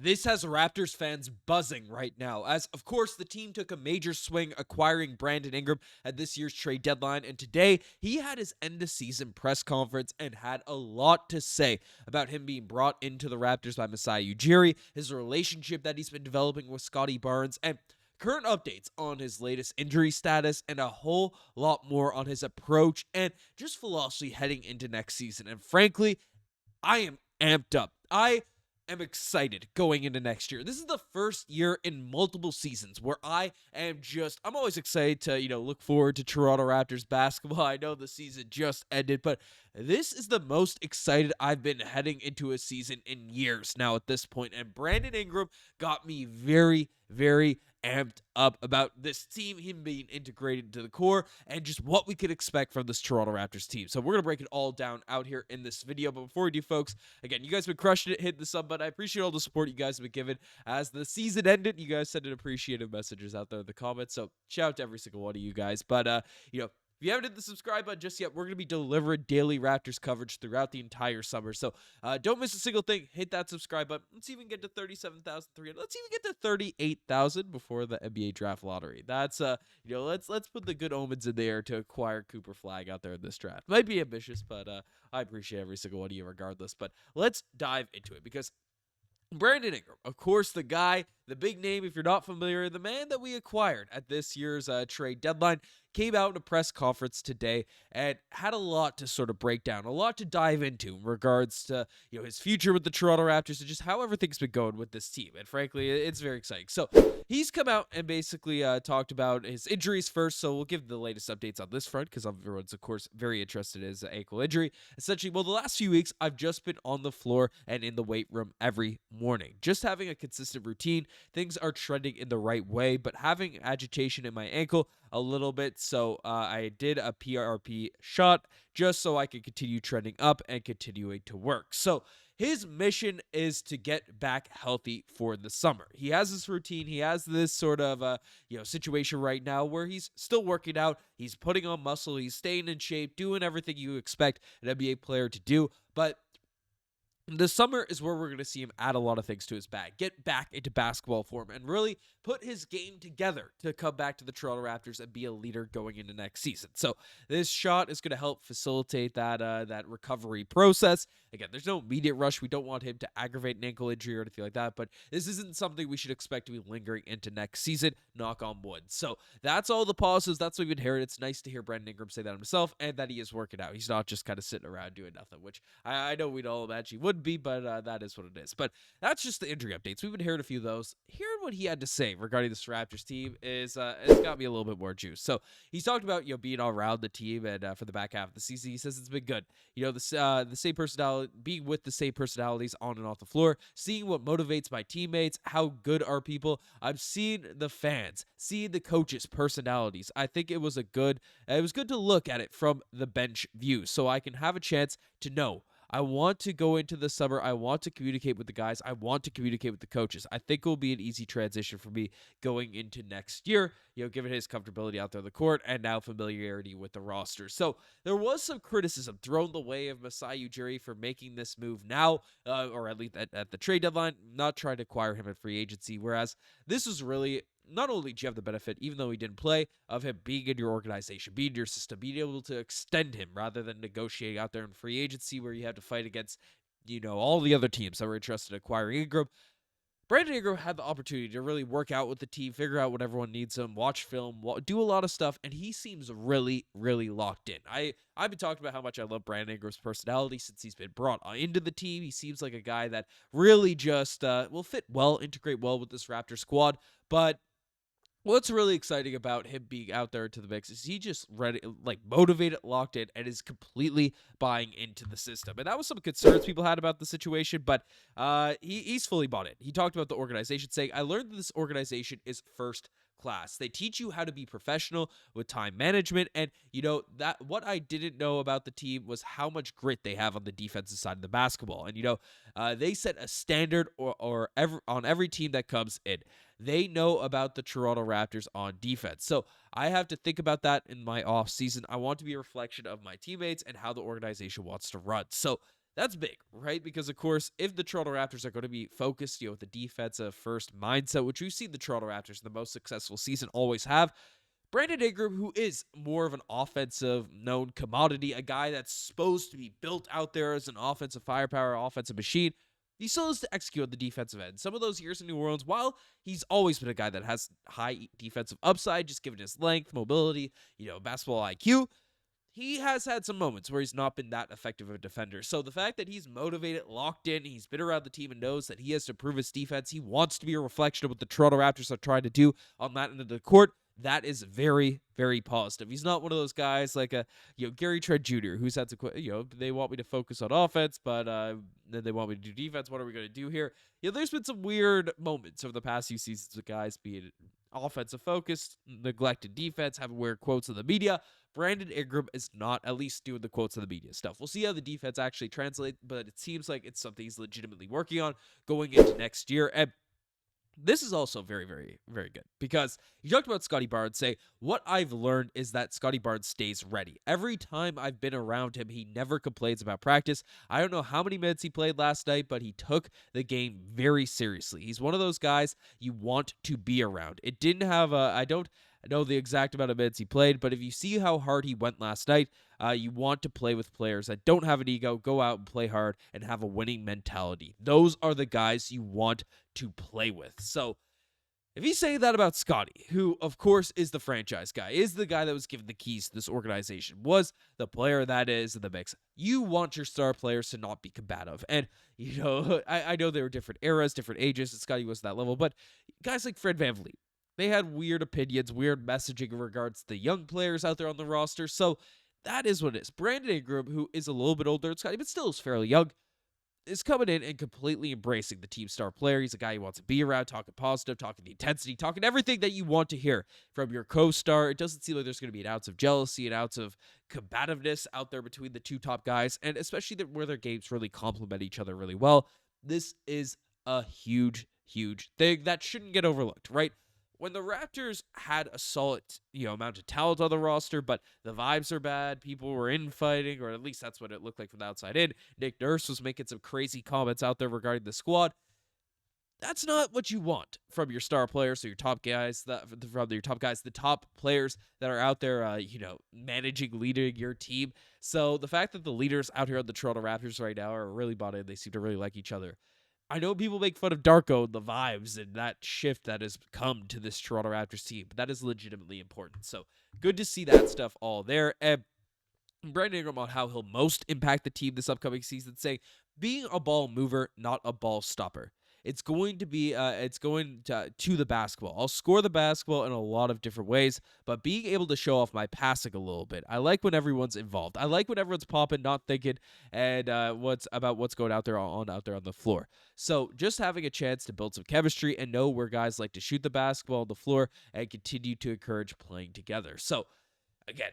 This has Raptors fans buzzing right now, as of course the team took a major swing acquiring Brandon Ingram at this year's trade deadline, and today he had his end-of-season press conference and had a lot to say about him being brought into the Raptors by Masai Ujiri, his relationship that he's been developing with Scottie Barnes, and current updates on his latest injury status, and a whole lot more on his approach and just philosophy heading into next season. And frankly, I am amped up. I am excited going into next year. This is the first year in multiple seasons where I'm always excited to, look forward to Toronto Raptors basketball. I know the season just ended, but this is the most excited I've been heading into a season in years now at this point. And Brandon Ingram got me very, very amped up about this team, him being integrated into the core, and just what we could expect from this Toronto Raptors team. So we're going to break it all down out here in this video. But before we do, folks, again, you guys have been crushing it, hit the sub button. I appreciate all the support you guys have been giving as the season ended. You guys sending appreciative messages out there in the comments. So shout out to every single one of you guys. But, if you haven't hit the subscribe button just yet, we're going to be delivering daily Raptors coverage throughout the entire summer. So don't miss a single thing. Hit that subscribe button. Let's even get to 37,300. Let's even get to 38,000 before the NBA draft lottery. That's let's put the good omens in there to acquire Cooper Flag out there in this draft. Might be ambitious, but I appreciate every single one of you regardless. But let's dive into it, because Brandon Ingram, of course, the guy, the big name, if you're not familiar, the man that we acquired at this year's trade deadline, came out in a press conference today and had a lot to sort of break down, a lot to dive into in regards to his future with the Toronto Raptors and just how everything's been going with this team. And frankly, it's very exciting. So he's come out and basically talked about his injuries first. So we'll give the latest updates on this front, because everyone's, of course, very interested in his ankle injury. Essentially, the last few weeks, I've just been on the floor and in the weight room every morning, just having a consistent routine. Things are trending in the right way, but having agitation in my ankle a little bit. So I did a PRP shot just so I could continue trending up and continuing to work. So his mission is to get back healthy for the summer. He has this routine. He has this sort of situation right now where he's still working out. He's putting on muscle. He's staying in shape, doing everything you expect an NBA player to do. But the summer is where we're going to see him add a lot of things to his bag, get back into basketball form, and really put his game together to come back to the Toronto Raptors and be a leader going into next season. So this shot is going to help facilitate that recovery process. Again, there's no immediate rush. We don't want him to aggravate an ankle injury or anything like that, but this isn't something we should expect to be lingering into next season, knock on wood. So that's all the positives. That's what we've inherited. It's nice to hear Brandon Ingram say that himself, and that he is working out. He's not just kind of sitting around doing nothing, which I know we'd all imagine he would be, but that is what it is. But that's just the injury updates. We've inherited a few of those. Hearing what he had to say regarding this Raptors team has got me a little bit more juice. So he's talked about being all around the team, and for the back half of the season, he says it's been good. The same personality, being with the same personalities on and off the floor, seeing what motivates my teammates, how good are people. I'm seeing the fans, seeing the coaches' personalities. I think it was good to look at it from the bench view, so I can have a chance to know. I want to go into the summer. I want to communicate with the guys. I want to communicate with the coaches. I think it will be an easy transition for me going into next year, given his comfortability out there on the court and now familiarity with the roster. So there was some criticism thrown the way of Masai Ujiri for making this move now, or at least at the trade deadline, not trying to acquire him at free agency, whereas this is really, not only do you have the benefit, even though he didn't play, of him being in your organization, being in your system, being able to extend him rather than negotiating out there in free agency where you have to fight against, all the other teams that were interested in acquiring Ingram. Brandon Ingram had the opportunity to really work out with the team, figure out what everyone needs him, watch film, do a lot of stuff, and he seems really, really locked in. I've been talking about how much I love Brandon Ingram's personality since he's been brought into the team. He seems like a guy that really just will fit well, integrate well with this Raptor squad, but what's really exciting about him being out there to the mix is he just ready, motivated, locked in, and is completely buying into the system. And that was some concerns people had about the situation, but he's fully bought in. He talked about the organization, saying, I learned that this organization is first class. They teach you how to be professional with time management, and that what I didn't know about the team was how much grit they have on the defensive side of the basketball. And they set a standard on every team that comes in. They know about the Toronto Raptors on defense. So I have to think about that in my off season. I want to be a reflection of my teammates and how the organization wants to run. So That's big, right? Because, of course, if the Toronto Raptors are going to be focused, with the defensive first mindset, which we've seen the Toronto Raptors in the most successful season always have, Brandon Ingram, who is more of an offensive known commodity, a guy that's supposed to be built out there as an offensive firepower, offensive machine, he still has to execute on the defensive end. Some of those years in New Orleans, while he's always been a guy that has high defensive upside, just given his length, mobility, basketball IQ, he has had some moments where he's not been that effective of a defender. So the fact that he's motivated, locked in, he's been around the team and knows that he has to prove his defense, he wants to be a reflection of what the Toronto Raptors are trying to do on that end of the court, that is very, very positive. He's not one of those guys like Gary Trent Jr., who's had to, they want me to focus on offense, but then they want me to do defense. What are we going to do here? There's been some weird moments over the past few seasons of guys being offensive focused, neglected defense, having weird quotes in the media. Brandon Ingram is not at least doing the quotes of the media stuff. We'll see how the defense actually translates, but it seems like it's something he's legitimately working on going into next year. And this is also very, very, very good because you talked about Scottie Barnes. What I've learned is that Scottie Barnes stays ready. Every time I've been around him, he never complains about practice. I don't know how many minutes he played last night, but he took the game very seriously. He's one of those guys you want to be around. It didn't have I don't know the exact amount of minutes he played, but if you see how hard he went last night, you want to play with players that don't have an ego, go out and play hard, and have a winning mentality. Those are the guys you want to play with. So if you say that about Scottie, who of course is the franchise guy, is the guy that was given the keys to this organization, was the player that is in the mix, you want your star players to not be combative. And, I know there were different eras, different ages, and Scottie was that level, but guys like Fred VanVleet, they had weird opinions, weird messaging in regards to the young players out there on the roster. So that is what it is. Brandon Ingram, who is a little bit older than Scottie, but still is fairly young, is coming in and completely embracing the team star player. He's a guy who wants to be around, talking positive, talking the intensity, talking everything that you want to hear from your co-star. It doesn't seem like there's going to be an ounce of jealousy, an ounce of combativeness out there between the two top guys, and especially where their games really complement each other really well. This is a huge, huge thing that shouldn't get overlooked, right? When the Raptors had a solid, amount of talent on the roster, but the vibes are bad, people were infighting, or at least that's what it looked like from the outside in. Nick Nurse was making some crazy comments out there regarding the squad. That's not what you want from your star players or your top guys, the top players that are out there, managing, leading your team. So the fact that the leaders out here on the Toronto Raptors right now are really bought in, they seem to really like each other. I know people make fun of Darko and the vibes and that shift that has come to this Toronto Raptors team, but that is legitimately important. So good to see that stuff all there. And Brandon Ingram on how he'll most impact the team this upcoming season, saying being a ball mover, not a ball stopper. It's going to be, to the basketball. I'll score the basketball in a lot of different ways, but being able to show off my passing a little bit. I like when everyone's involved. I like when everyone's popping, not thinking, and what's going out there on the floor. So just having a chance to build some chemistry and know where guys like to shoot the basketball on the floor and continue to encourage playing together. So again,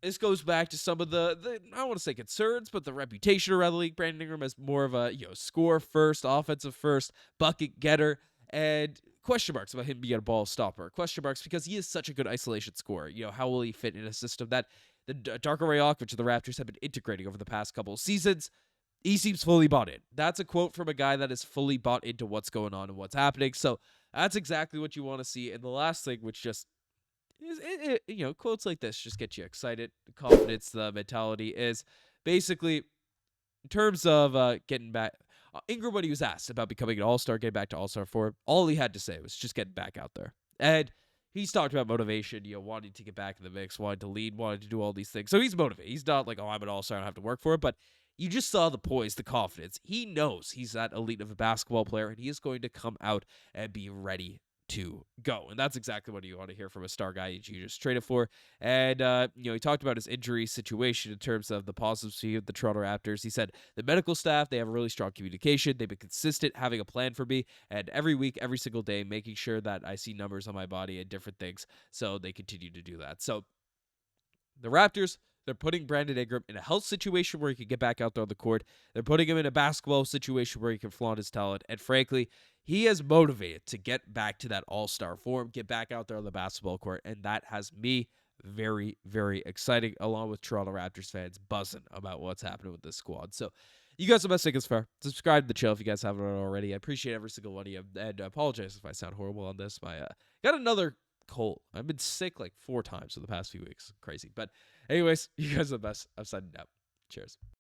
this goes back to some of the I don't want to say concerns, but the reputation around the league. Brandon Ingram as more of a score first, offensive first, bucket getter, and question marks about him being a ball stopper. Question marks because he is such a good isolation scorer. How will he fit in a system that the Darko Rajaković of the Raptors have been integrating over the past couple of seasons? He seems fully bought in. That's a quote from a guy that is fully bought into what's going on and what's happening. So that's exactly what you want to see. And the last thing, which just quotes like this just get you excited. The confidence, the mentality is basically in terms of getting back. Ingram, when he was asked about becoming an all-star, getting back to all-star form, all he had to say was just getting back out there. And he's talked about motivation, wanting to get back in the mix, wanting to lead, wanting to do all these things. So he's motivated. He's not like, I'm an all-star, I don't have to work for it. But you just saw the poise, the confidence. He knows he's that elite of a basketball player, and he is going to come out and be ready to go. And that's exactly what you want to hear from a star guy you just traded for. And, he talked about his injury situation in terms of the positives of the Toronto Raptors. He said, the medical staff, they have a really strong communication. They've been consistent, having a plan for me. And every week, every single day, making sure that I see numbers on my body and different things. So they continue to do that. So the Raptors, they're putting Brandon Ingram in a health situation where he can get back out there on the court. They're putting him in a basketball situation where he can flaunt his talent. And frankly, he is motivated to get back to that all-star form, get back out there on the basketball court. And that has me very, very exciting, along with Toronto Raptors fans buzzing about what's happening with this squad. So You guys are the best. Think it's fair. Subscribe to the channel if you guys haven't already. I appreciate every single one of you. And I apologize if I sound horrible on this. Got another cold. I've been sick like 4 times for the past few weeks. Crazy. But anyways, you guys are the best. I'm signing out. Cheers.